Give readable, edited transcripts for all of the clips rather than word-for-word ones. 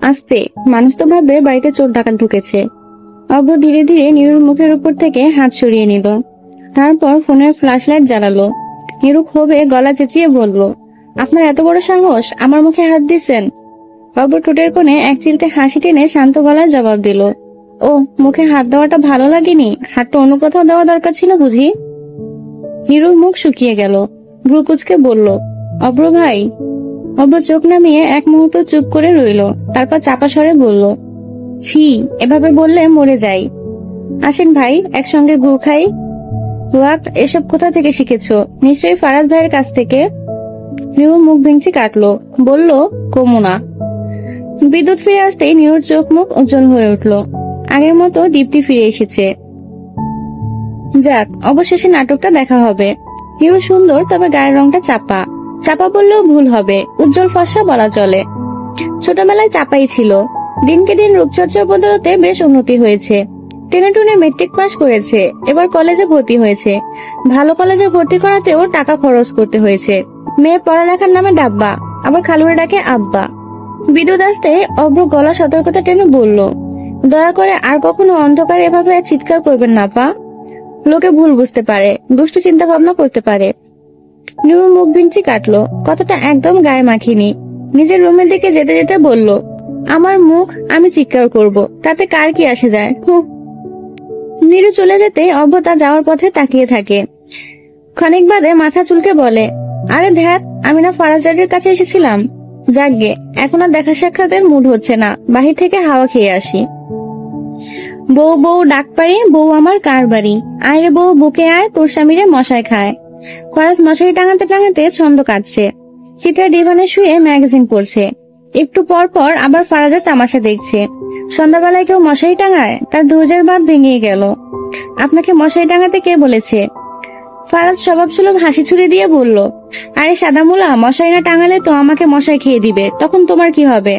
আস্তে, মানুষ তো ভাববে বাড়িতে চোর ডাকাত ঢুকেছে। অভ্র ধীরে ধীরে নীরুর মুখের উপর থেকে হাত সরিয়ে নিল। তারপর ফোনের ফ্ল্যাশ লাইট জ্বালালো। নীরু ক্ষোভে গলা চেঁচিয়ে বলল, আপনার এত বড় সাহস, আমার মুখে হাত দিচ্ছেন? অভ্র ঠোঁটের কোণে এক চিলতে হাসি টেনে শান্ত গলায় জবাব দিল, ও, মুখে হাত দেওয়াটা ভালো লাগেনি? হাতটা অন্য কোথাও দেওয়া দরকার ছিল বুঝি? নীরুর মুখ শুকিয়ে গেল। ভ্রু কুঁচকে বলল, অভ্র ভাই। অভ্র চোখ নামিয়ে এক মুহূর্ত চুপ করে রইল। তারপর চাপা স্বরে বলল, ছি, এভাবে বললে মরে যাই। আসেন ভাই, একসঙ্গে গু খাই। ওয়াক, এসব কোথা থেকে শিখেছো? নিশ্চয়ই ফারাজ ভাইয়ের কাছ থেকে। নীরু মুখ ভেঙচি কাটলো, বলল, কমুনা। বিদ্যুৎ ফিরে আসতেই নীরুর চোখ মুখ উজ্জ্বল হয়ে উঠল। আগের মতো দীপ্তি ফিরে এসেছে। যাক, অবশেষে নাটকটা দেখা হবে। হিরো সুন্দর, তবে গায়ের রংটা চাপা। চাপা বললেও ভুল হবে, উজ্জ্বল ফর্সা বলা চলে। ছোটবেলায় চাপাই ছিল। দিনকে দিন রূপচর্চার বদলতে বেশ উন্নতি হয়েছে। টেনে টুনে মেট্রিক পাস করেছে, এবার কলেজে ভর্তি হয়েছে। ভালো কলেজে ভর্তি করাতেও টাকা খরচ করতে হয়েছে। মেয়ে পড়ালেখার নামে ডাব্বা, আবার খালুরে ডাকে আব্বা। বিদ্যুৎ আসতে অভ্র গলা সতর্কতা টেনে বলল, দয়া করে আর কখনো অন্ধকারে এভাবে চিৎকার করবেন না পা। লোকে ভুল বুঝতে পারে, দুষ্টু চিন্তা ভাবনা করতে পারে। নীরুর মুখ ভিঞ্চি কাটলো, কথাটা একদম গায়ে মাখিনি। নিজের রুমের দিকে যেতে যেতে বলল, আমার মুখ, আমি চিৎকার করব, তাতে কার কি আসে যায়? নীরু চলে যেতে অভ্র তা যাওয়ার পথে তাকিয়ে থাকে। খানিক বাদে মাথা চুলকে বলে, আরে ধ্যাত, আমি না ফারাজ ডাডির কাছে এসেছিলাম। যাকগে, এখন আর দেখা সাক্ষাতের মুড হচ্ছে না, বাহির থেকে হাওয়া খেয়ে আসি। বউ বউ ডাক পারি, বউ আমার কার বাড়ি, আয় রে বউ বুকে আয়, তোর স্বামীরে মশায় খায়। ফারাজ মশারি টাঙাতে টাঙাতে ছন্দ কাটছে। চিত্রা ডিভানে শুয়ে ম্যাগাজিন পড়ছে। একটু পর পর আবার ফারাজের তামাশা দেখছে। সন্ধ্যাবেলায় কেউ মশারি টাঙায়? তার ধৈর্যের বাঁধ ভেঙে গেল। আপনাকে মশারি টাঙাতে কে বলেছে? ফারাজ স্বভাব সুলভ হাসি ছুড়ে দিয়ে বলল, আরে সাদামুলা, মশারি না টাঙালে তো আমাকে মশাই খেয়ে দিবে, তখন তোমার কি হবে?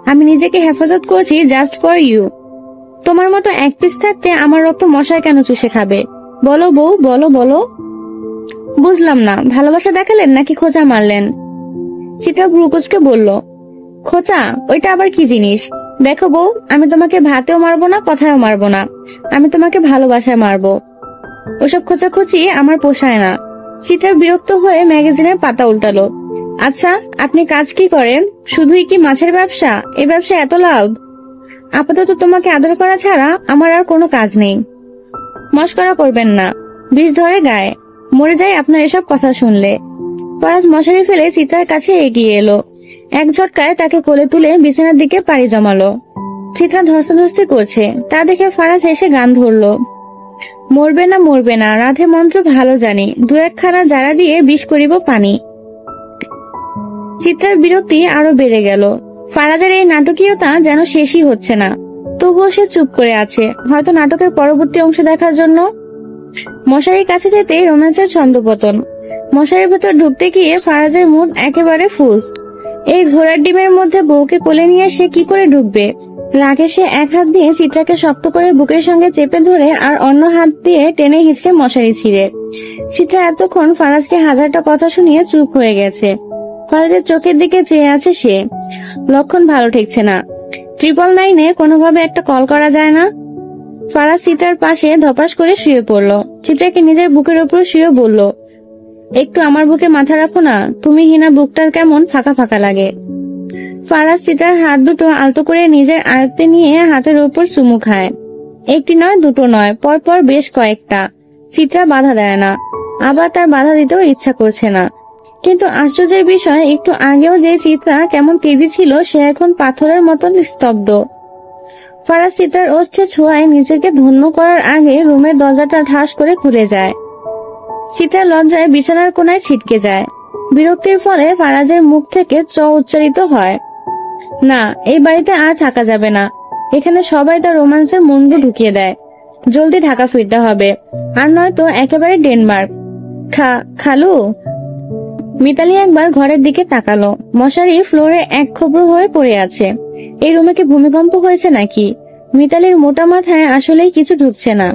আমি নিজেকে হেফাজত করছি জাস্ট ফর ইউ। তোমার মতো এক পিস থাকতে আমার রক্ত মশাই কেন চুষে খাবে? বলো বউ, বলো বলো। বুঝলাম না, ভালোবাসা দেখালেন নাকি খোঁচা মারলেন? চিত্রা ভ্রুকুচকে বলল, খোঁচা? ওইটা আবার কি জিনিস? দেখো বউ, আমি তোমাকে ভাতেও মারবো না, কথায়ও মারবো না, আমি তোমাকে ভালোবাসায় মারবো। ওসব খোঁচাখুচি আমার পোষায় না। চিত্রা বিরক্ত হয়ে ম্যাগাজিনের পাতা উল্টালো। আচ্ছা, আপনি কাজ কি করেন? শুধুই কি মাছের ব্যবসা? এই ব্যবসা এত লাভ? আপাতত তোমাকে আদর করা ছাড়া আমার আর কোনো কাজ নেই। মস্করা করবেন না, বিষ ধরে গায়ে, মরে যায় আপনার এসব কথা শুনলে। ফারাজ মশারি ফেলে চিত্রার কাছে এগিয়ে এলো। এক ঝটকায় তাকে কোলে তুলে বিছানার দিকে পাড়ি জমালো। চিত্রা ধস্তাধস্তি করছে, তা দেখে ফারাজ এসে গান ধরলো, মরবে না মরবে না, রাধে মন্ত্র ভালো জানি, দু একখানা জারা দিয়ে বিষ করিব পানি। চিত্রার বিরক্তি আরো বেড়ে গেল। ফারাজের এই নাটকীয়তা যেন শেষই হচ্ছে না। তবুও সে চুপ করে আছে, হয়তো নাটকের পরবর্তী অংশ দেখার জন্য। মশারির কাছে যেতে রোম্যান্সের ছন্দপতন। মশারির ভেতর ঢুকতে গিয়ে ফারাজের মুড একেবারে ফুস। এই ঘোড়ার ডিমের মধ্যে বউকে কোলে নিয়ে সে কি করে ঢুকবে? রাগে সে এক হাত দিয়ে চিত্রাকে শক্ত করে বুকের সঙ্গে চেপে ধরে আর অন্য হাত দিয়ে টেনে হিঁচড়ে মশারি ছিঁড়ে। চিত্রা এতক্ষণ ফারাজকে হাজারটা কথা শুনিয়ে চুপ হয়ে গেছে। ফারাজের চোখের দিকে চেয়ে আছে সে। লক্ষণ ভালো ঠেকছে না। 999-এ কোনোভাবে একটা কল করা যায় না? ফারাজ চিত্রার পাশে ধপাস করে শুয়ে পড়ল। চিত্রাকে নিজের বুকের উপর শুয়ে বলল, একটু আমার বুকে মাথা রাখো না, তুমি হিনা বুকটার কেমন ফাঁকা ফাঁকা লাগে। ফারাজ চিত্রার হাত দুটো আলতো করে নিজের আয়ত্তে নিয়ে হাতের উপর চুমু খায়। একটি নয়, দুটো নয়, পরপর বেশ কয়েকটা। চিত্রা বাধা দেয় না, আবার তার বাধা দিতেও ইচ্ছা করছে না। কিন্তু আশ্চর্যের বিষয়, একটু আগেও যে চিত্রা কেমন তেজি ছিল, সে এখন পাথরের মতন স্তব্ধ। ফারাজ চিত্রার ওষ্ঠে ছোঁয়ায় নিজেকে ধন্য করার আগে রুমের দরজাটা ঠাস করে খুলে যায়। চিত্রা লজ্জায় বিছানার কোনায় ছিটকে যায়। বিরক্তির ফলে ফারাজের মুখ থেকে চ উচ্চারিত হয়, না, এই বাড়িতে আর থাকা যাবে না। এখানে সবাই তার রোমান্সের মুন্ডু ঢুকিয়ে দেয়। জলদি ঢাকা ফিরতে হবে, আর নয়তো একেবারে ডেনমার্ক। খালু। মিতালি একবার ঘরের দিকে তাকালো। মশারি ফ্লোরে এক খোবড়ো হয়ে পড়ে আছে। এই রুমে কি ভূমিকম্প হয়েছে নাকি? মিতালির মোটা মাথায় আসলেই কিছু ঢুকছে না।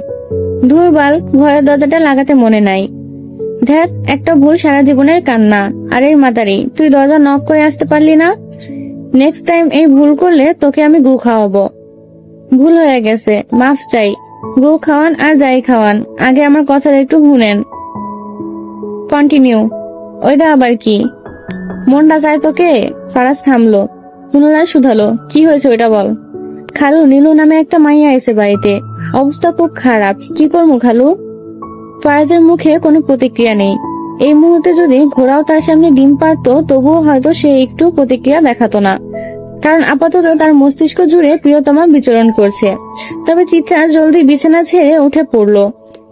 ধুরবাল, ঘরের দরজাটা লাগাতে মনে নাই। ধ্যাত, একটা ভুল সারা জীবনের কান্না। আরে মাতারি, তুই দরজা নক করে আসতে পারলি না? নেক্সট টাইম এই ভুল করলে তোকে আমি গু খাওয়াবো। ভুল হয়ে গেছে, মাফ চাই। গু খাওয়ান আর যাই খাওয়ান, আগে আমার কথাটা একটু শুনেন। কন্টিনিউ। ওইটা আবার কি? মনটা চায় তোকে? ফারাজ থামলো, পুনরায় শুধালো, কি হয়েছে ওইটা বল। খালু, নীলু নামে একটা মাইয়া এসে বাড়িতে, অবস্থা খুব খারাপ, কি করবো খালু? ফারাজের মুখে কোনো প্রতিক্রিয়া নেই। এই মুহূর্তে যদি ঘোড়াও তার সামনে ডিম পারতো তবুও হয়তো সে একটু প্রতিক্রিয়া দেখাতো না, কারণ আপাতত তার মস্তিষ্ক জুড়ে প্রিয়তমা বিচরণ করছে। তবে চিত্রা জলদি বিছানা ছেড়ে উঠে পড়লো।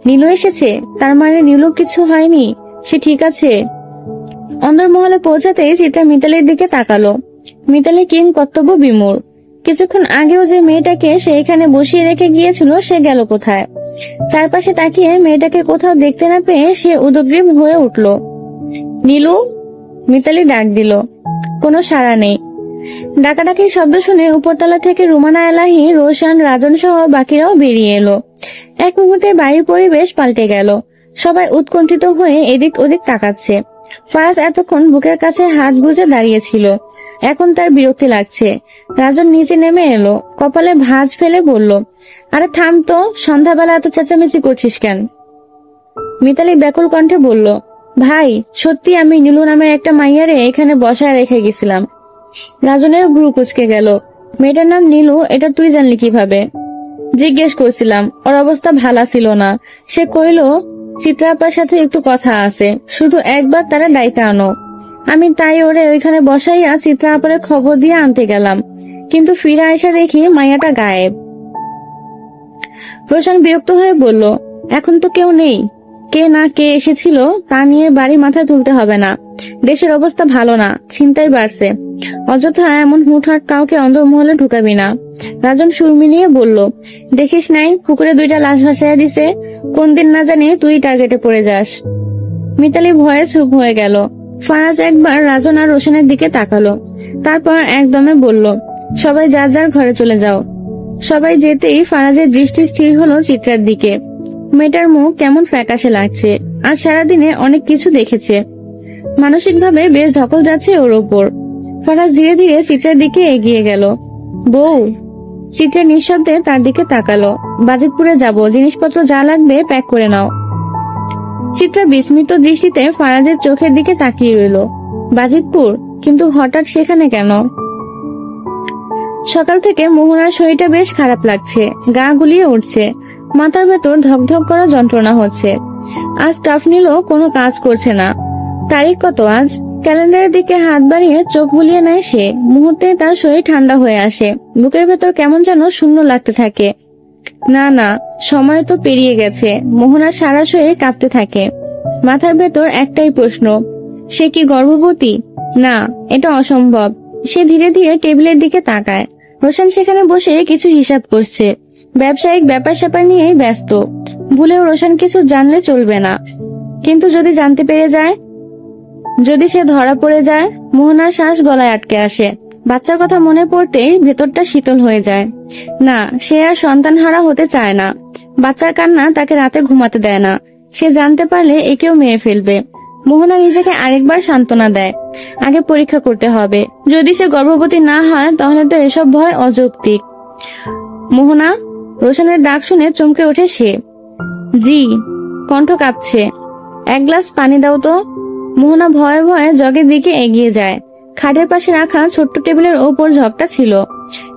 নীলু এসেছে, তার মানে নীলু কিছু হয়নি, সে ঠিক আছে। অন্দরমহলে পৌঁছাতেই চিত্রা মিতালির দিকে তাকালো। মিতালি কিং কর্তব্য বিমূঢ়। কিছুক্ষণ আগেও যে মেয়েটাকে সে এখানে বসিয়ে রেখে গিয়েছিল সে গেল কোথায়? চারপাশে তাকিয়ে মেয়েটাকে কোথাও দেখতে না পেয়ে সে উদগ্রীব হয়ে উঠল। নীলু, মিতালি ডাক দিল, কোনো সাড়া নেই। ডাকাডাকির শব্দ শুনে উপরতলা থেকে রুমানা এলাহি, রোশন, রাজন সহ বাকিরাও বেরিয়ে এলো। এক মুহূর্তে বাড়ির পরিবেশ পাল্টে গেল। সবাই উৎকণ্ঠিত হয়ে এদিক ওদিক তাকাচ্ছে। ফারাজ এতক্ষণ বুকের কাছে হাত গুজে দাঁড়িয়েছিল, এখন তার বিরক্তি লাগছে। রাজন নিচে নেমে এলো, কপালে ভাঁজ ফেলে বলল, আরে থাম তো, সন্ধ্যাবেলা এত চেঁচামেচি করছিস কেন? মিতালি ব্যাকুল কণ্ঠে বলল, ভাই সত্যি আমি নীলু নামের একটা মাইয়ারে এখানে বসায় রেখে গেছিলাম। রাজনের ভ্রু কুচকে গেল। মেয়েটার নাম নীলু, এটা তুই জানলি কিভাবে? জিজ্ঞেস করছিলাম, ওর অবস্থা ভালো ছিল না। সে কইল চিত্রা আপার সাথে একটু কথা আছে, শুধু একবার তারা ডাইকা আনো। আমি তাই ওরে ওইখানে বসাইয়া চিত্রা আপারে খবর দিয়ে আনতে গেলাম, কিন্তু ফিরে এসে দেখি মাইয়াটা গায়েব। রোশন বিরক্ত হয়ে বলল, এখন তো কেউ নেই, কে না কে এসেছিল তা নিয়ে বাড়ি মাথায় তুলতে হবে না। দেশের অবস্থা ভালো না, ছিনতাই বাড়ছে, অযথা এমন হুটহাট কাউকে অন্দরমহলে ঢুকাবি না। রাজন সুর মিলিয়ে বলল, দেখিস নাই পুকুরে 2টা লাশ ভাসাইয়া দিছে, কোন দিন না জানি তুই টার্গেটে পড়ে যাস। মিতালি ভয়ে চুপ হয়ে গেল। ফারাজ একবার রাজন আর রোশনের দিকে তাকালো, তারপর একদমে বলল, সবাই যার যার ঘরে চলে যাও। সবাই যেতেই ফারাজের দৃষ্টি স্থির হলো চিত্রার দিকে। মেয়েটার মুখ কেমন ফ্যাকাশে লাগছে, আজ সারাদিনে অনেক কিছু দেখেছে, মানসিকভাবে বেশ ধকল যাচ্ছে ওর ওপর। ফারাজ ধীরে ধীরে চিত্রার দিকে এগিয়ে গেল। বউ। চিত্রা নিঃশব্দে তার দিকে তাকালো। বাজিতপুরে যাব, জিনিসপত্র যা লাগবে প্যাক করে নাও। চিত্রা বিস্মিত দৃষ্টিতে ফারাজের চোখের দিকে তাকিয়ে রইল। বাজিতপুর? কিন্তু হঠাৎ সেখানে কেন? সকাল থেকে মোহনার শরীরটা বেশ খারাপ লাগছে, গা গুলিয়ে উঠছে, মাথার ভেতর ধকধক করা যন্ত্রণা হচ্ছে। আজ স্টাফ নিল কোনো কাজ করছে না। তারিখ কত আজ? ক্যালেন্ডারের দিকে হাত বাড়িয়ে চোখ বুলিয়ে নেয় সে। মুহূর্তে তার শরীর ঠান্ডা হয়ে আসে, বুকের ভেতর কেমন যেন শূন্য লাগতে থাকে। না না, সময় তো পেরিয়ে গেছে। মোহনার সারা শরীর কাঁপতে থাকে। মাথার ভেতর একটাই প্রশ্ন, সে কি গর্ভবতী? না, এটা অসম্ভব। সে ধীরে ধীরে টেবিলের দিকে তাকায়। রোশন সেখানে বসে কিছু হিসাব করছে, ব্যবসায়িক ব্যাপার স্যাপার নিয়েই ব্যস্ত। ভুলেও রোশন কিছু জানলে চলবে না। কিন্তু যদি জানতে পেরে যায়, যদি সে ধরা পড়ে যায়? মোহনার শ্বাস গলায় আটকে আসে। বাচ্চার কথা মনে পড়তেই ভেতরটা শীতল হয়ে যায়। না, সে আর সন্তানহারা হতে চায় না। বাচ্চার কান্না তাকে রাতে ঘুমাতে দেয় না। সে জানতে পারলে একেও মেরে ফেলবে। মোহনা নিজেকে আরেকবার সান্ত্বনা দেয়, আগে পরীক্ষা করতে হবে। যদি সে গর্ভবতী না হয় তাহলে তো এসব ভয় অযৌক্তিক। মোহনা। রোশনের ডাক শুনে চমকে ওঠে সে। জি। কণ্ঠ কাঁপছে। এক গ্লাস পানি দাও তো। মোহনা ভয়ে ভয়ে জগের দিকে এগিয়ে যায়। খাটের পাশে রাখা ছোট্ট টেবিলের ওপর ঝকটা ছিল।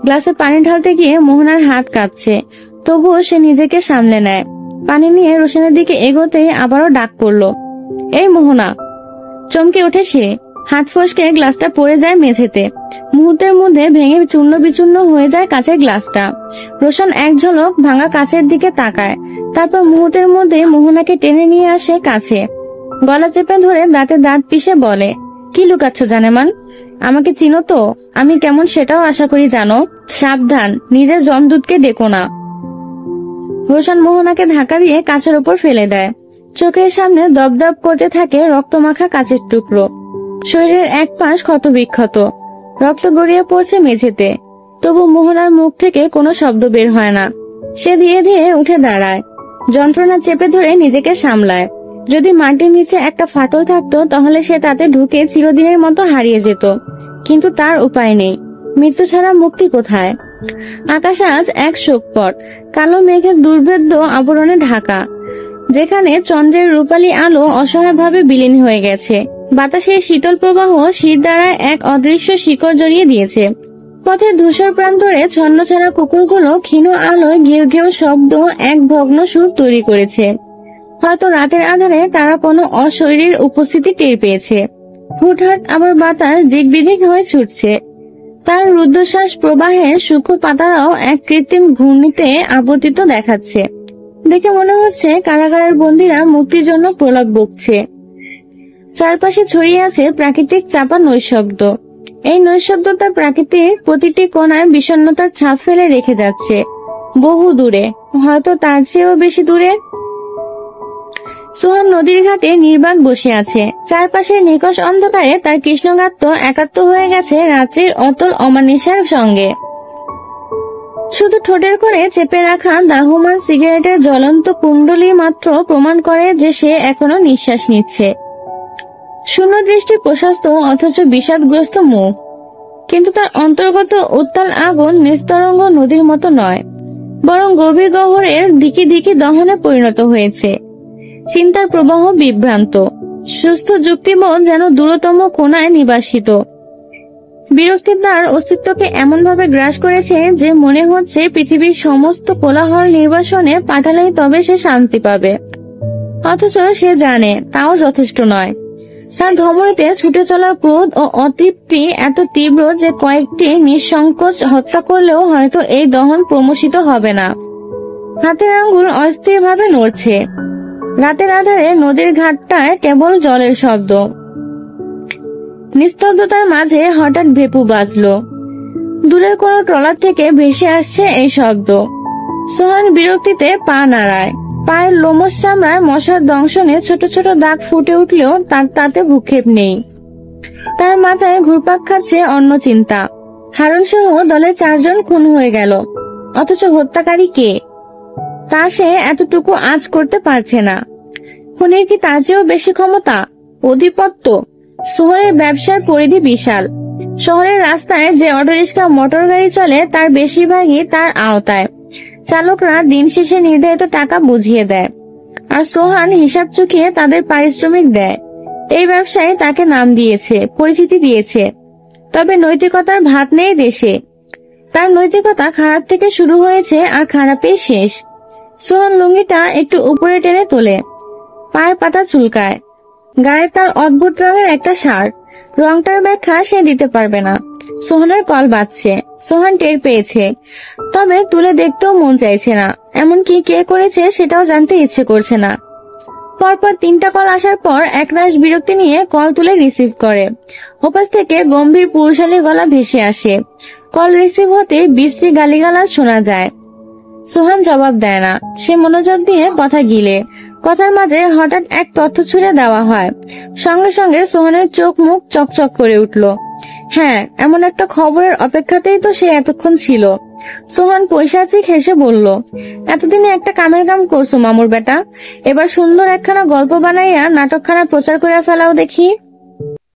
গ্লাসে পানি ঢালতে গিয়ে মোহনার হাত কাঁপছে, তবুও সে নিজেকে সামলে নেয়। পানি নিয়ে রোশনের দিকে এগোতেই আবারও ডাক পড়লো, এই মোহনা। চমকে ওঠে সে। হাত ফসকে গ্লাসটা পড়ে যায় মেঝেতে। মুহূর্তের মধ্যে ভেঙে চূর্ণ বিচূর্ণ হয়ে যায় কাঁচের গ্লাসটা। রোশন এক ঝলক ভাঙা কাঁচের দিকে তাকায়, তারপর মুহূর্তের মধ্যে মোহনাকে টেনে নিয়ে আসে কাছে। গলা চেপে ধরে দাঁতে দাঁত পিষে বলে, কি লুকাচ্ছ জানেমান? আমাকে চিনো তো? আমি কেমন সেটাও আশা করি জানো। সাবধান, নিজের জমদূতকে ডেকো না। রোশন মোহনাকে ধাক্কা দিয়ে কাঁচের উপর ফেলে দেয়। চোখের সামনে দপদপ করতে থাকে রক্তমাখা কাঁচের টুকরো। শরীরের এক পাশ ক্ষত বিক্ষত, রক্ত গড়িয়ে পড়ছে মেঝেতে। তবু মোহনার মুখ থেকে কোনো শব্দ বের হয় না। সে ধীরে ধীরে উঠে দাঁড়ায়, যন্ত্রণা চেপে ধরে নিজেকে সামলায়। যদি মাটির নিচে একটা ফাটল থাকতো তাহলে সে তাতে ঢুকে চিরদিনের মতো হারিয়ে যেত, কিন্তু তার উপায় নেই। মৃত্যু ছাড়া মুক্তি কোথায়? আকাশ আজ এক শোকপট, কালো মেঘের দুর্ভেদ্য আবরণে ঢাকা, যেখানে চন্দ্রের রূপালী আলো অসহায়ভাবে বিলীন হয়ে গেছে। বাতাসে শীতল প্রবাহ শীত দ্বারা এক অদৃশ্য শিকড় জড়িয়ে দিয়েছে। পথের ধূসর প্রান্তরে ছন্নছাড়া কুকুরগুলো ক্ষীণ আলোয় ঘেউ ঘেউ শব্দ এক ভগ্ন সুর তৈরি করেছে। হয়তো রাতের আধারে তারা কোনো অশরীরীর উপস্থিতি টের পেয়েছে। হুটহাট আবার বাতাস দিকবিদিক হয়ে ছুটছে, তার রুদ্ধশ্বাস প্রবাহের সূক্ষ্ম পাতারাও এক কৃত্রিম ঘূর্ণিতে আবর্তিত দেখাচ্ছে। দেখে মনে হচ্ছে কারাগারের বন্দীরা মুক্তির জন্য প্রলাপ বকছে। চারপাশে ছড়িয়ে আছে প্রাকৃতিক চাপা নৈঃশব্দ। এই নৈঃশব্দতা প্রাকৃতির প্রতিটি কোণায় বিষণ্ণতার ছাপ ফেলে রেখে যাচ্ছে, বহু দূরে, হয়তো তার চেয়েও বেশি দূরে। সোহান নদীর ঘাটে নির্বাক বসে আছে। চারপাশে নিকষ অন্ধকারে তার কৃষ্ণগাত্র একাত্ম হয়ে গেছে রাত্রির অতল অমানিসার সঙ্গে। শুধু ঠোঁটের করে চেপে রাখা দাহমান সিগারেটের জ্বলন্ত কুণ্ডলী মাত্র প্রমাণ করে যে সে এখনো নিঃশ্বাস নিচ্ছে। শূন্য দৃষ্টি প্রশস্ত অথচ বিষাদগ্রস্ত মুখ, কিন্তু তার অন্তর্গত উত্তাল আগুন নিস্তরঙ্গ নদীর মতো নয়, বরং গভীর গহ্বরের দিকি দিকি দহনে পরিণত হয়েছে। চিন্তার প্রবাহ বিভ্রান্ত, সুস্থ যুক্তিবোধ যেন দূরতম কোণায় নিবাসিত। বিরক্তি তার অস্তিত্বকে এমন ভাবে গ্রাস করেছে যে মনে হচ্ছে পৃথিবীর সমস্ত কোলাহল নির্বাসনে পাঠালেই তবে সে শান্তি পাবে। অথচ সে জানে তাও যথেষ্ট নয়। তার ধমনীতে ছুটে চলা ক্রোধ ও অতৃপ্তি এত তীব্র যে কয়েকটি নিঃসংকোচ হত্যা করলেও হয়তো এই দহন প্রমোষিত হবে না। হাতের আঙ্গুল অস্থিরভাবে নড়ছে। রাতের আধারে নদীর ঘাটটায় কেবল জলের শব্দ। নিস্তব্ধতার মাঝে হঠাৎ ভেপু বাজলো। দূরের কোনো ট্রলার থেকে ভেসে আসছে এই শব্দ। সোহান বিরক্তিতে পা নাড়ায়। পায়ের লোমশ চামড়ায় মশার দংশনে ছোট ছোট দাগ ফুটে উঠলেও তার তাতে ভূক্ষেপ নেই। তার মাথায় ঘুরপাক খাচ্ছে অন্য চিন্তা। হারুন সহ দলের 4 জন খুন হয়ে গেল, অথচ হত্যাকারী কে তা সে এতটুকু আঁচ করতে পারছে না। খুনের কি তার চেয়েও বেশি ক্ষমতা, আধিপত্য? শহরের ব্যবসার পরিধি বিশাল। শহরের রাস্তায় যে অটোরিক্সা মোটর গাড়ি চলে তার বেশিরভাগই তার আওতায়। চালকরা দিন শেষে নির্ধারিত টাকা বুঝিয়ে দেয়, আর সোহান হিসাব চুকিয়ে তাদের পারিশ্রমিক দেয়। এই ব্যবসায় তাকে নাম দিয়েছে, পরিচিতি দিয়েছে, তবে নৈতিকতার ভাত নেই দেশে। তার নৈতিকতা খারাপ থেকে শুরু হয়েছে আর খারাপেই শেষ। সোহান লুঙ্গিটা একটু উপরে টেনে তোলে, পায়ের পাতা চুলকায়। গায়ে তার অদ্ভুত রঙের একটা শার্ট, রংটার ব্যাখ্যা সে দিতে পারবে না। সোহানের কল বাজছে। সোহান টের পেয়েছে, তবে তুলে দেখতেও মন চাইছে না, এমনকি কে করেছে সেটাও জানতে ইচ্ছে করছে না। পরপর 3টা কল আসার পর একরাশ বিরক্তি নিয়ে কল তুলে রিসিভ করে। ওপাশ থেকে গম্ভীর পুরুষালী গলা ভেসে আসে। কল রিসিভ হতে বিশ্রী গালিগালাজ শোনা যায়। সোহান জবাব দেয় না, সে মনোযোগ দিয়ে কথা গিলে। কথার মাঝে হঠাৎ এক তথ্য ছুড়ে দেওয়া হয়। সঙ্গে সঙ্গে সোহানের চোখ মুখ চকচক করে উঠল। হ্যাঁ, এমন একটা খবরের অপেক্ষাতেই তো সে এতক্ষণ ছিল। সোহান পৈশাচিক হেসে বলল, এতদিনে একটা কামের কাম করছো মামুর বেটা, এবার সুন্দর একখানা গল্প বানাইয়া নাটকখানা প্রচার করে ফেলাও দেখি।